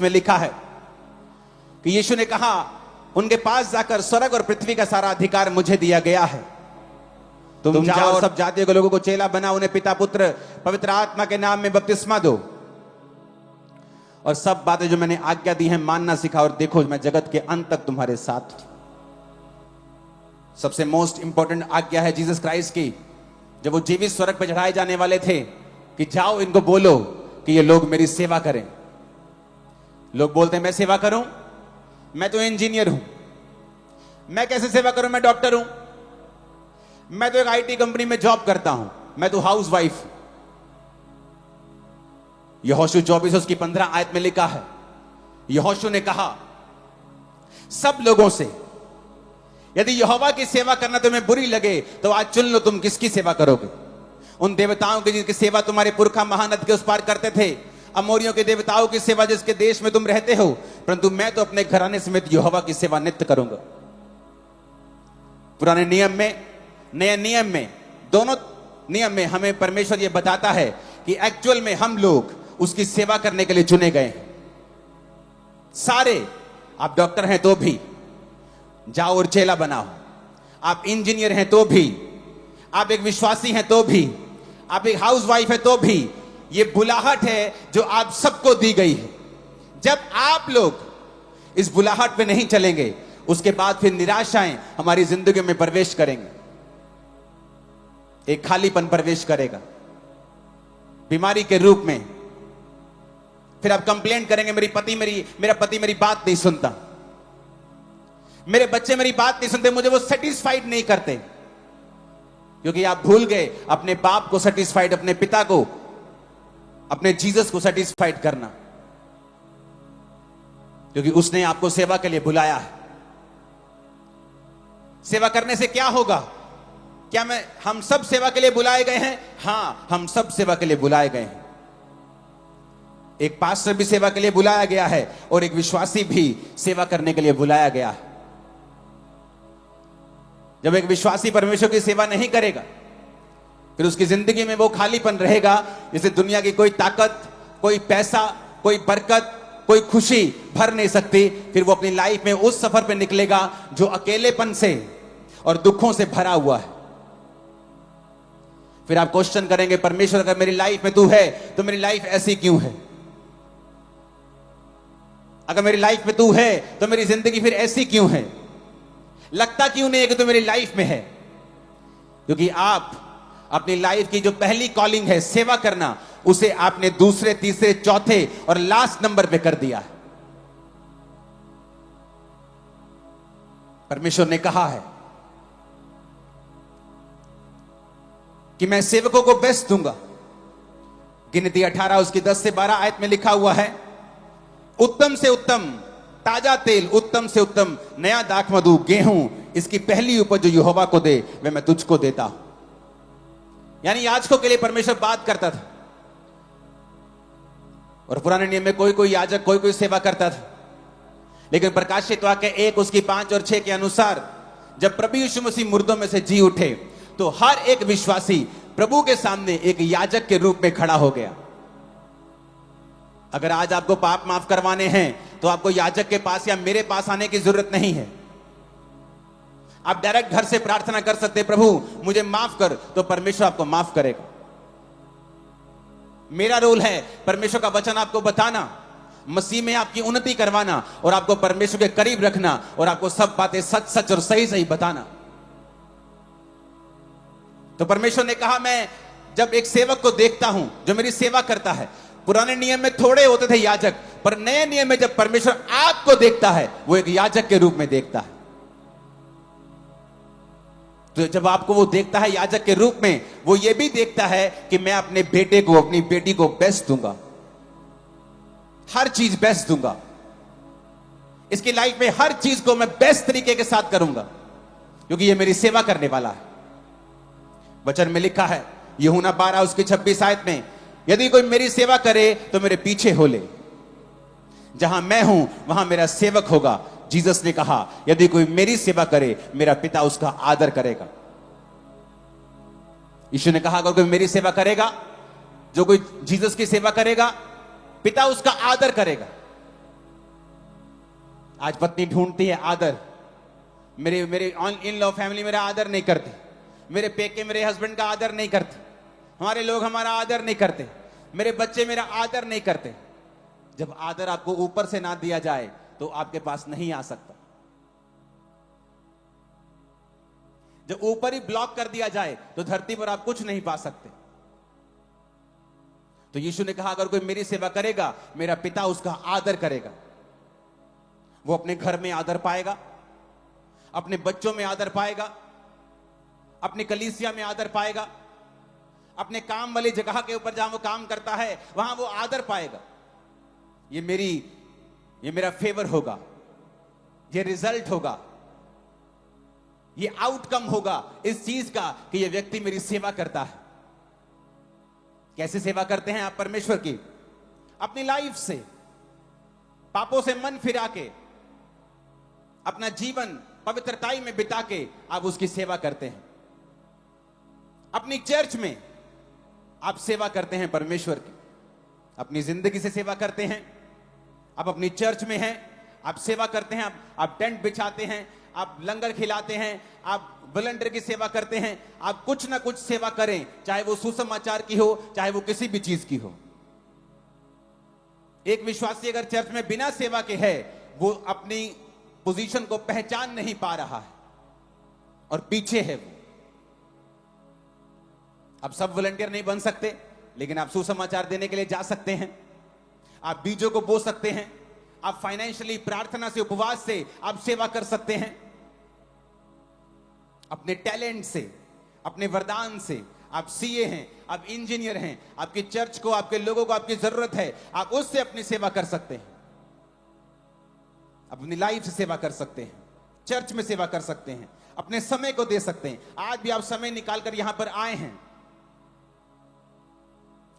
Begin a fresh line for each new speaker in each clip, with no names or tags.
में लिखा है कि यीशु ने कहा, उनके पास जाकर स्वर्ग और पृथ्वी का सारा अधिकार मुझे दिया गया है। तुम जाओ और सब जातियों के लोगों को चेला बना, उन्हें पिता पुत्र पवित्र आत्मा के नाम में बपतिस्मा दो और सब बातें जो मैंने आज्ञा दी हैं मानना सिखा, और देखो मैं जगत के अंत तक तुम्हारे साथ हूं। सबसे मोस्ट इंपॉर्टेंट आज्ञा है जीसस क्राइस्ट की, जब वो जीवित स्वर्ग पर चढ़ाए जाने वाले थे, कि जाओ इनको बोलो कि ये लोग मेरी सेवा करें। लोग बोलते हैं मैं सेवा करूं, मैं तो इंजीनियर हूं, मैं कैसे सेवा करूं, मैं डॉक्टर हूं, मैं तो एक आईटी कंपनी में जॉब करता हूं, मैं तो हाउस वाइफ। यहोशू 24 उसकी 15 आयत में लिखा है, यहोशू ने कहा सब लोगों से, यदि यहोवा की सेवा करना तुम्हें बुरी लगे तो आज चुन लो तुम किसकी सेवा करोगे। उन देवताओं की जिनकी सेवा तुम्हारे पुरखा महानद के उस पार करते थे, अमोरियों के देवताओं की सेवा जिसके देश में तुम रहते हो, परंतु मैं तो अपने घराने समेत यहोवा की सेवा नित्य करूंगा। पुराने नियम में, नए नियम में, दोनों नियम में हमें परमेश्वर यह बताता है कि एक्चुअल में हम लोग उसकी सेवा करने के लिए चुने गए हैं। सारे, आप डॉक्टर हैं तो भी जाओ और चेला बनाओ, आप इंजीनियर हैं तो भी, आप एक विश्वासी हैं तो भी, आप एक हाउसवाइफ है तो भी, ये बुलाहट है जो आप सबको दी गई है। जब आप लोग इस बुलाहट पे नहीं चलेंगे, उसके बाद फिर निराशाएं हमारी जिंदगी में प्रवेश करेंगे, एक खालीपन प्रवेश करेगा बीमारी के रूप में। फिर आप कंप्लेंट करेंगे मेरा पति मेरी बात नहीं सुनता, मेरे बच्चे मेरी बात नहीं सुनते, मुझे वो सेटिस्फाइड नहीं करते, क्योंकि आप भूल गए अपने बाप को सेटिस्फाइड, अपने पिता को, अपने जीसस को सेटिस्फाइड करना, क्योंकि उसने आपको सेवा के लिए बुलाया है। सेवा करने से क्या होगा? क्या हम सब सेवा के लिए बुलाए गए हैं? हां, हम सब सेवा के लिए बुलाए गए हैं। एक पास्टर भी सेवा के लिए बुलाया गया है और एक विश्वासी भी सेवा करने के लिए बुलाया गया है। जब एक विश्वासी परमेश्वर की सेवा नहीं करेगा, फिर उसकी जिंदगी में वो खालीपन रहेगा जिसे दुनिया की कोई ताकत, कोई पैसा, कोई बरकत, कोई खुशी भर नहीं सकती। फिर वो अपनी लाइफ में उस सफर पे निकलेगा जो अकेलेपन से और दुखों से भरा हुआ है। फिर आप क्वेश्चन करेंगे, परमेश्वर अगर मेरी लाइफ में तू है तो मेरी लाइफ ऐसी क्यों है? अगर मेरी लाइफ में तू है तो मेरी जिंदगी फिर ऐसी क्यों है? लगता क्यों नहीं है कि तू मेरी लाइफ में है? क्योंकि आप अपनी लाइफ की जो पहली कॉलिंग है सेवा करना, उसे आपने दूसरे, तीसरे, चौथे और लास्ट नंबर पे कर दिया है। परमेश्वर ने कहा है कि मैं सेवकों को बेस्ट दूंगा। गिनती 18 उसकी 10 से 12 आयत में लिखा हुआ है, उत्तम से उत्तम ताजा तेल, उत्तम से उत्तम नया दाखमधु, गेहूं, इसकी पहली उपज जो यहोवा को दे वह मैं तुझको देता हूं। यानी याजकों के लिए परमेश्वर बात करता था, और पुराने नियम में कोई कोई याजक कोई कोई सेवा करता था, लेकिन प्रकाशित वाक्य 1 उसकी 5 और 6 के अनुसार जब प्रभु यीशु मसीह मुर्दों में से जी उठे, तो हर एक विश्वासी प्रभु के सामने एक याजक के रूप में खड़ा हो गया। अगर आज आपको पाप माफ करवाने हैं तो आपको याजक के पास या मेरे पास आने की जरूरत नहीं है। आप डायरेक्ट घर से प्रार्थना कर सकते, प्रभु मुझे माफ कर, तो परमेश्वर आपको माफ करेगा। मेरा रोल है परमेश्वर का वचन आपको बताना, मसीह में आपकी उन्नति करवाना और आपको परमेश्वर के करीब रखना, और आपको सब बातें सच सच और सही सही बताना। तो परमेश्वर ने कहा, मैं जब एक सेवक को देखता हूं जो मेरी सेवा करता है, पुराने नियम में थोड़े होते थे याजक, पर नए नियम में जब परमेश्वर आपको देखता है वो एक याजक के रूप में देखता है। तो जब आपको वो देखता है याजक के रूप में, वो ये भी देखता है कि मैं अपने बेटे को, अपनी बेटी को बेस्ट दूंगा, हर चीज बेस्ट दूंगा, इसकी लाइफ में हर चीज को मैं बेस्ट तरीके के साथ करूंगा, क्योंकि ये मेरी सेवा करने वाला है। वचन में लिखा है यूहन्ना 12 उसकी 26 आयत में, यदि कोई मेरी सेवा करे तो मेरे पीछे हो ले, जहां मैं हूं वहां मेरा सेवक होगा। जीसस ने कहा, यदि कोई मेरी सेवा करे मेरा पिता उसका आदर करेगा। यीशु ने कहा, अगर कोई मेरी सेवा करेगा, जो कोई जीसस की सेवा करेगा, पिता उसका आदर करेगा। आज पत्नी ढूंढती है आदर। मेरे मेरे इन लॉ फैमिली मेरा आदर नहीं करते, मेरे पेके मेरे हस्बैंड का आदर नहीं करते, हमारे लोग हमारा आदर नहीं करते, मेरे बच्चे मेरा आदर नहीं करते। जब आदर आपको ऊपर से ना दिया जाए तो आपके पास नहीं आ सकता। जब ऊपर ही ब्लॉक कर दिया जाए तो धरती पर आप कुछ नहीं पा सकते। तो यीशु ने कहा, अगर कोई मेरी सेवा करेगा, मेरा पिता उसका आदर करेगा। वो अपने घर में आदर पाएगा, अपने बच्चों में आदर पाएगा, अपनी कलीसिया में आदर पाएगा, अपने काम वाली जगह के ऊपर जहां वो काम करता है वहां वो आदर पाएगा। ये मेरा फेवर होगा, ये रिजल्ट होगा, ये आउटकम होगा इस चीज का कि ये व्यक्ति मेरी सेवा करता है। कैसे सेवा करते हैं आप परमेश्वर की? अपनी लाइफ से, पापों से मन फिरा के, अपना जीवन पवित्रताई में बिता के आप उसकी सेवा करते हैं। अपनी चर्च में आप सेवा करते हैं परमेश्वर की, अपनी जिंदगी से सेवा करते हैं। आप अपनी चर्च में हैं, आप सेवा करते हैं, आप टेंट बिछाते हैं, आप लंगर खिलाते हैं, आप वॉलंटियर की सेवा करते हैं। आप कुछ ना कुछ सेवा करें, चाहे वो सुसमाचार की हो, चाहे वो किसी भी चीज की हो। एक विश्वासी अगर चर्च में बिना सेवा के है, वो अपनी पोजीशन को पहचान नहीं पा रहा है और पीछे है वो। आप सब वॉलंटियर नहीं बन सकते, लेकिन आप सुसमाचार देने के लिए जा सकते हैं, आप बीजों को बो सकते हैं, आप फाइनेंशियली प्रार्थना से, उपवास से आप सेवा कर सकते हैं। अपने टैलेंट से, अपने वरदान से, आप सीए हैं, आप इंजीनियर हैं, आपकी चर्च को, आपके लोगों को आपकी जरूरत है, आप उससे अपनी सेवा कर सकते हैं। अपनी लाइफ से सेवा कर सकते हैं, चर्च में सेवा कर सकते हैं, अपने समय को दे सकते हैं। आज भी आप समय निकालकर यहां पर आए हैं,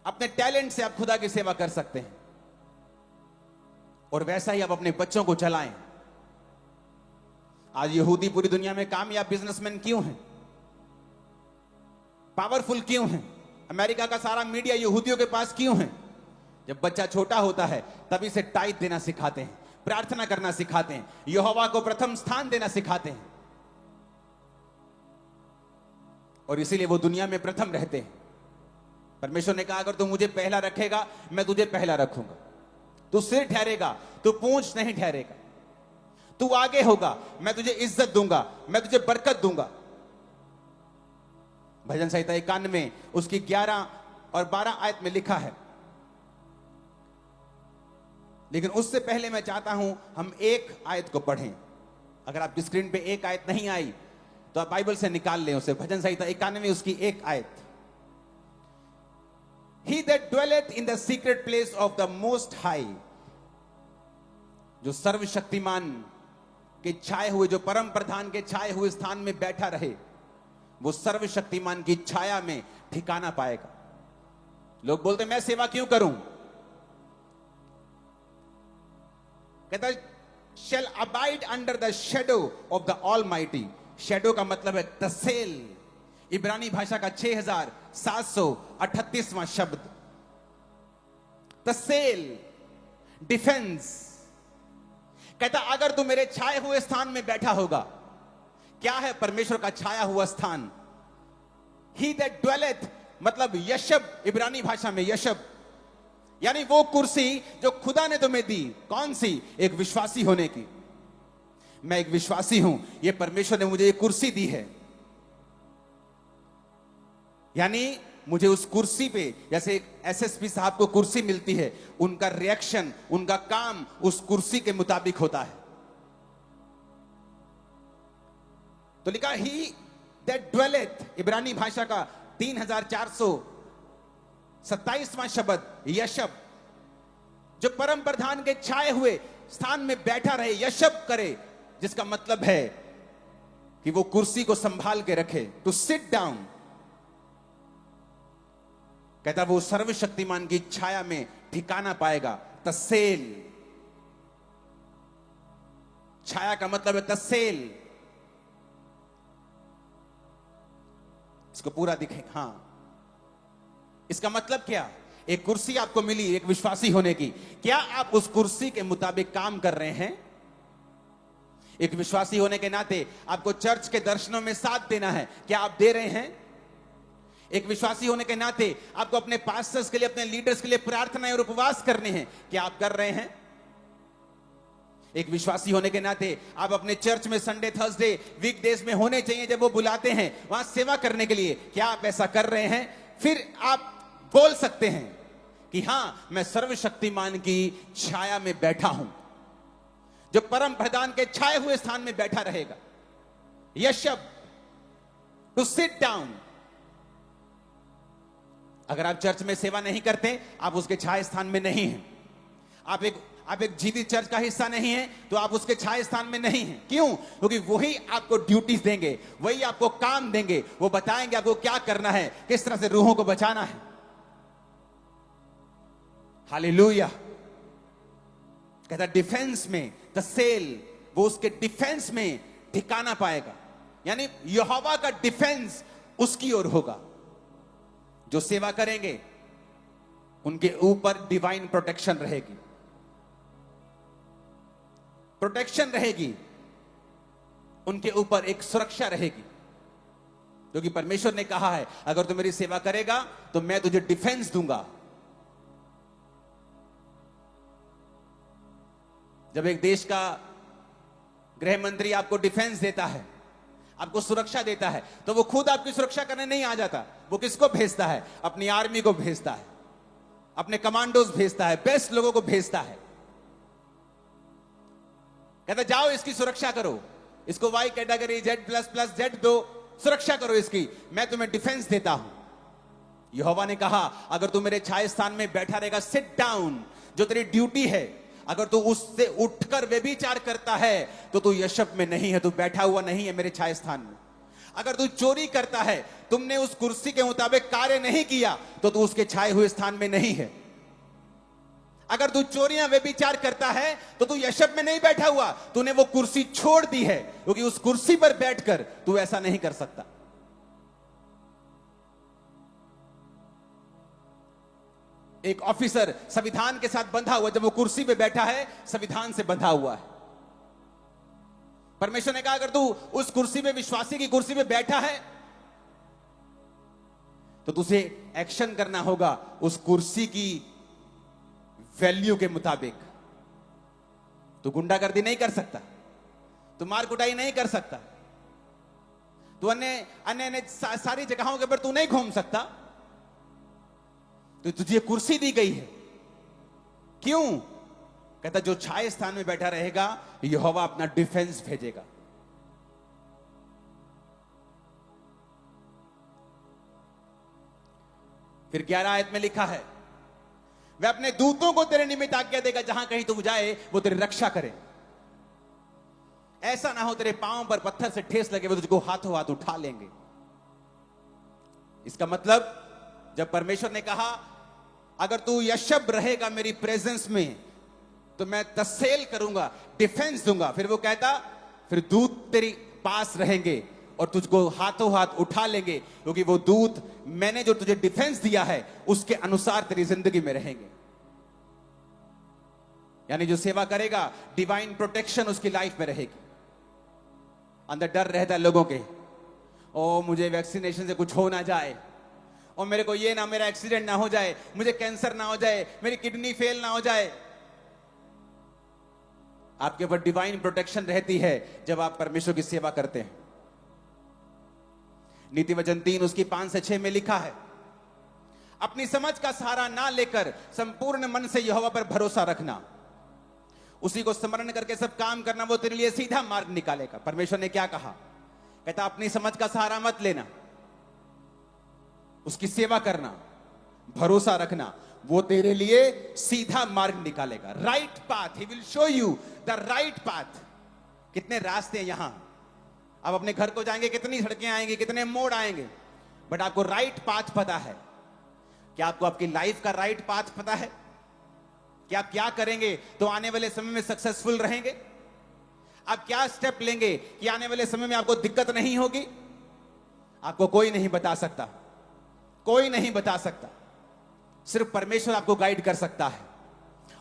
अपने टैलेंट से आप खुदा की सेवा कर सकते हैं। और वैसा ही आप अपने बच्चों को चलाएं। आज यहूदी पूरी दुनिया में कामयाब बिजनेसमैन क्यों हैं? पावरफुल क्यों हैं? अमेरिका का सारा मीडिया यहूदियों के पास क्यों है? जब बच्चा छोटा होता है तभी से टाइट देना सिखाते हैं, प्रार्थना करना सिखाते हैं, यहोवा को प्रथम स्थान देना सिखाते हैं, और इसीलिए वो दुनिया में प्रथम रहते हैं। परमेश्वर ने कहा, अगर तू मुझे पहला रखेगा, मैं तुझे पहला रखूंगा। तू सिर ठहरेगा, तू पूंछ नहीं ठहरेगा। तू आगे होगा, मैं तुझे इज्जत दूंगा, मैं तुझे बरकत दूंगा। भजन संहिता 91 उसकी 11 और 12 आयत में लिखा है। लेकिन उससे पहले मैं चाहता हूं हम एक आयत को पढ़ें। अगर आपकी स्क्रीन पे एक आयत नहीं आई तो आप बाइबल से निकाल लें उसे। भजन संहिता 91 उसकी एक आयत। He that dwelleth in the secret place of the most high, जो सर्वशक्तिमान के छाए हुए, जो परम प्रधान के छाए हुए स्थान में बैठा रहे, वो सर्वशक्तिमान की छाया में ठिकाना पाएगा। लोग बोलते मैं सेवा क्यों करूं? कहता shall abide under the shadow of the Almighty। Shadow का मतलब है तसेल, इब्रानी भाषा का 6738वां शब्द। तसेल, डिफेंस। कहता अगर तू मेरे छाए हुए स्थान में बैठा होगा। क्या है परमेश्वर का छाया हुआ स्थान? He that dwelleth मतलब यशब, इब्रानी भाषा में यशब, यानी वो कुर्सी जो खुदा ने तुम्हें दी। कौन सी? एक विश्वासी होने की। मैं एक विश्वासी हूं, ये परमेश्वर ने मुझे ये कुर्सी दी है। यानी मुझे उस कुर्सी पे, जैसे एसएसपी साहब को कुर्सी मिलती है, उनका रिएक्शन, उनका काम उस कुर्सी के मुताबिक होता है। तो लिखा ही दैट ड्वेलेथ, इब्रानी भाषा का 3427वां शब्द यशब, जो परम प्रधान के छाए हुए स्थान में बैठा रहे, यशब करे, जिसका मतलब है कि वो कुर्सी को संभाल के रखे। To sit down. कहता वो सर्वशक्तिमान की छाया में ठिकाना पाएगा। तसेल, छाया का मतलब है तसेल। इसको पूरा दिखे। हां, इसका मतलब क्या? एक कुर्सी आपको मिली एक विश्वासी होने की। क्या आप उस कुर्सी के मुताबिक काम कर रहे हैं? एक विश्वासी होने के नाते आपको चर्च के दर्शनों में साथ देना है। क्या आप दे रहे हैं? एक विश्वासी होने के नाते आपको अपने पास्टर्स के लिए, अपने लीडर्स के लिए प्रार्थनाएं और उपवास करने हैं। क्या आप कर रहे हैं? एक विश्वासी होने के नाते आप अपने चर्च में संडे, थर्सडे, वीकडेज में होने चाहिए जब वो बुलाते हैं वहां सेवा करने के लिए। क्या आप ऐसा कर रहे हैं? फिर आप बोल सकते हैं कि हां, मैं सर्वशक्तिमान की छाया में बैठा हूं, जो परम प्रधान के छाए हुए स्थान में बैठा रहेगा। यह शब्द टू सिट डाउन। अगर आप चर्च में सेवा नहीं करते, आप उसके छाए स्थान में नहीं हैं। आप एक जीवित चर्च का हिस्सा नहीं है तो आप उसके छाए स्थान में नहीं हैं। क्यों? क्योंकि वही आपको ड्यूटीज देंगे, वही आपको काम देंगे, वो बताएंगे आपको क्या करना है, किस तरह से रूहों को बचाना है। हालेलुया। कहता डिफेंस में द सेल, वो उसके डिफेंस में ठिकाना पाएगा। यानी यहोवा का डिफेंस उसकी ओर होगा। जो सेवा करेंगे उनके ऊपर डिवाइन प्रोटेक्शन रहेगी, प्रोटेक्शन रहेगी, उनके ऊपर एक सुरक्षा रहेगी। क्योंकि परमेश्वर ने कहा है अगर तू मेरी सेवा करेगा तो मैं तुझे डिफेंस दूंगा। जब एक देश का गृह मंत्री आपको डिफेंस देता है, आपको सुरक्षा देता है, तो वो खुद आपकी सुरक्षा करने नहीं आ जाता। वो किसको भेजता है? अपनी आर्मी को भेजता है, अपने कमांडोज भेजता है, बेस्ट लोगों को भेजता है। कहता जाओ इसकी सुरक्षा करो, इसको वाई कैटेगरी, Z++ Z दो, सुरक्षा करो इसकी, मैं तुम्हें डिफेंस देता हूं। यहोवा ने कहा अगर तू मेरे छाए स्थान में बैठा रहेगा, सिट डाउन, जो तेरी ड्यूटी है, अगर तू उससे उठकर व्यभिचार करता है तो तू यशब में नहीं है, तू बैठा हुआ नहीं है मेरे छाए स्थान में। अगर तू चोरी करता है, तुमने उस कुर्सी के मुताबिक कार्य नहीं किया तो तू उसके छाए हुए स्थान में नहीं है। अगर तू चोरियां व्यभिचार करता है तो तू यशब में नहीं बैठा हुआ, तूने वो कुर्सी छोड़ दी है, क्योंकि उस कुर्सी पर बैठकर तू ऐसा नहीं कर सकता। एक ऑफिसर संविधान के साथ बंधा हुआ, जब वो कुर्सी पे बैठा है संविधान से बंधा हुआ है। परमेश्वर ने कहा अगर तू उस कुर्सी पे, विश्वासी की कुर्सी पे बैठा है, तो तुझे एक्शन करना होगा उस कुर्सी की वैल्यू के मुताबिक। तू गुंडागर्दी नहीं कर सकता, तू मार कुटाई नहीं कर सकता, तू अन्य सारी जगहों के ऊपर तू नहीं घूम सकता। तो तुझे कुर्सी दी गई है। क्यों? कहता जो छाए स्थान में बैठा रहेगा, यहोवा अपना डिफेंस भेजेगा। फिर 11 आयत में लिखा है वह अपने दूतों को तेरे निमित्त आज्ञा देगा, जहां कहीं तू जाए वो तेरी रक्षा करे। ऐसा ना हो तेरे पांव पर पत्थर से ठेस लगे, वो तुझको हाथों हाथ उठा लेंगे। इसका मतलब जब परमेश्वर ने कहा अगर तू यशब रहेगा मेरी प्रेजेंस में तो मैं तसेल करूंगा, डिफेंस दूंगा, फिर वो कहता फिर दूत तेरी पास रहेंगे और तुझको हाथों हाथ उठा लेंगे, क्योंकि वो दूत मैंने जो तुझे डिफेंस दिया है उसके अनुसार तेरी जिंदगी में रहेंगे। यानी जो सेवा करेगा, डिवाइन प्रोटेक्शन उसकी लाइफ में रहेगी। अंदर डर रहता है लोगों के, ओ मुझे वैक्सीनेशन से कुछ हो ना जाए, और मेरे को ये ना, मेरा एक्सीडेंट ना हो जाए, मुझे कैंसर ना हो जाए, मेरी किडनी फेल ना हो जाए। आपके ऊपर डिवाइन प्रोटेक्शन रहती है जब आप परमेश्वर की सेवा करते हैं। नीति वचन 3 उसकी 5 से 6 में लिखा है अपनी समझ का सहारा ना लेकर संपूर्ण मन से यहोवा पर भरोसा रखना, उसी को स्मरण करके सब काम करना, वो तेरे लिए सीधा मार्ग निकालेगा। परमेश्वर ने क्या कहा? कहता अपनी समझ का सहारा मत लेना, उसकी सेवा करना, भरोसा रखना, वो तेरे लिए सीधा मार्ग निकालेगा। Right path, he will show you the right path. कितने रास्ते हैं यहां, आप अपने घर को जाएंगे, कितनी सड़कें आएंगी, कितने मोड़ आएंगे, बट आपको राइट पाथ पता है। क्या आपको आपकी लाइफ का राइट पाथ पता है? कि आप क्या करेंगे तो आने वाले समय में सक्सेसफुल रहेंगे? आप क्या स्टेप लेंगे कि आने वाले समय में आपको दिक्कत नहीं होगी? आपको कोई नहीं बता सकता, कोई नहीं बता सकता, सिर्फ परमेश्वर आपको गाइड कर सकता है।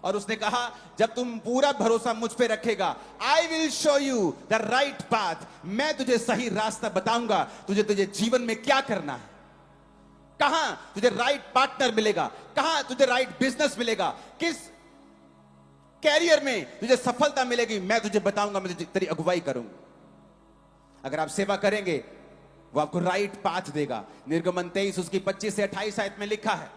और उसने कहा जब तुम पूरा भरोसा मुझ पे रखेगा, I will show you the right path, मैं तुझे सही रास्ता बताऊंगा, तुझे जीवन में क्या करना है, कहां तुझे राइट पार्टनर मिलेगा, कहां तुझे राइट बिजनेस मिलेगा, किस कैरियर में तुझे सफलता मिलेगी, मैं तुझे बताऊंगा, मैं तेरी अगुवाई करूंगा। अगर आप सेवा करेंगे वो आपको राइट पाथ देगा। निर्गमन 23 उसकी 25 से 28 आयत में लिखा है,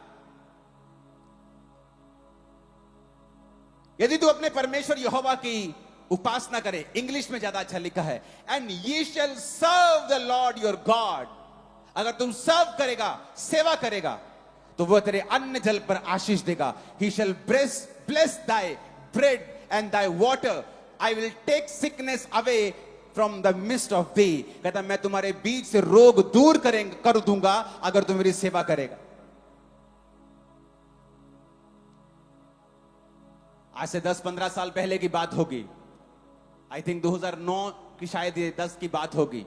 यदि तू अपने परमेश्वर यहोवा की उपासना करे, इंग्लिश में ज्यादा अच्छा लिखा है, and ye shall serve the Lord your God, अगर तुम सर्व करेगा, सेवा करेगा, तो वह तेरे अन्न जल पर आशीष देगा। He shall bless thy bread and thy water, I will take sickness away from the midst of thee, कहता मैं तुम्हारे बीच से रोग दूर कर दूंगा अगर तुम मेरी सेवा करेगा। आज से 10-15 साल पहले की बात होगी, आई थिंक 2009 की शायद ये 10 की बात होगी।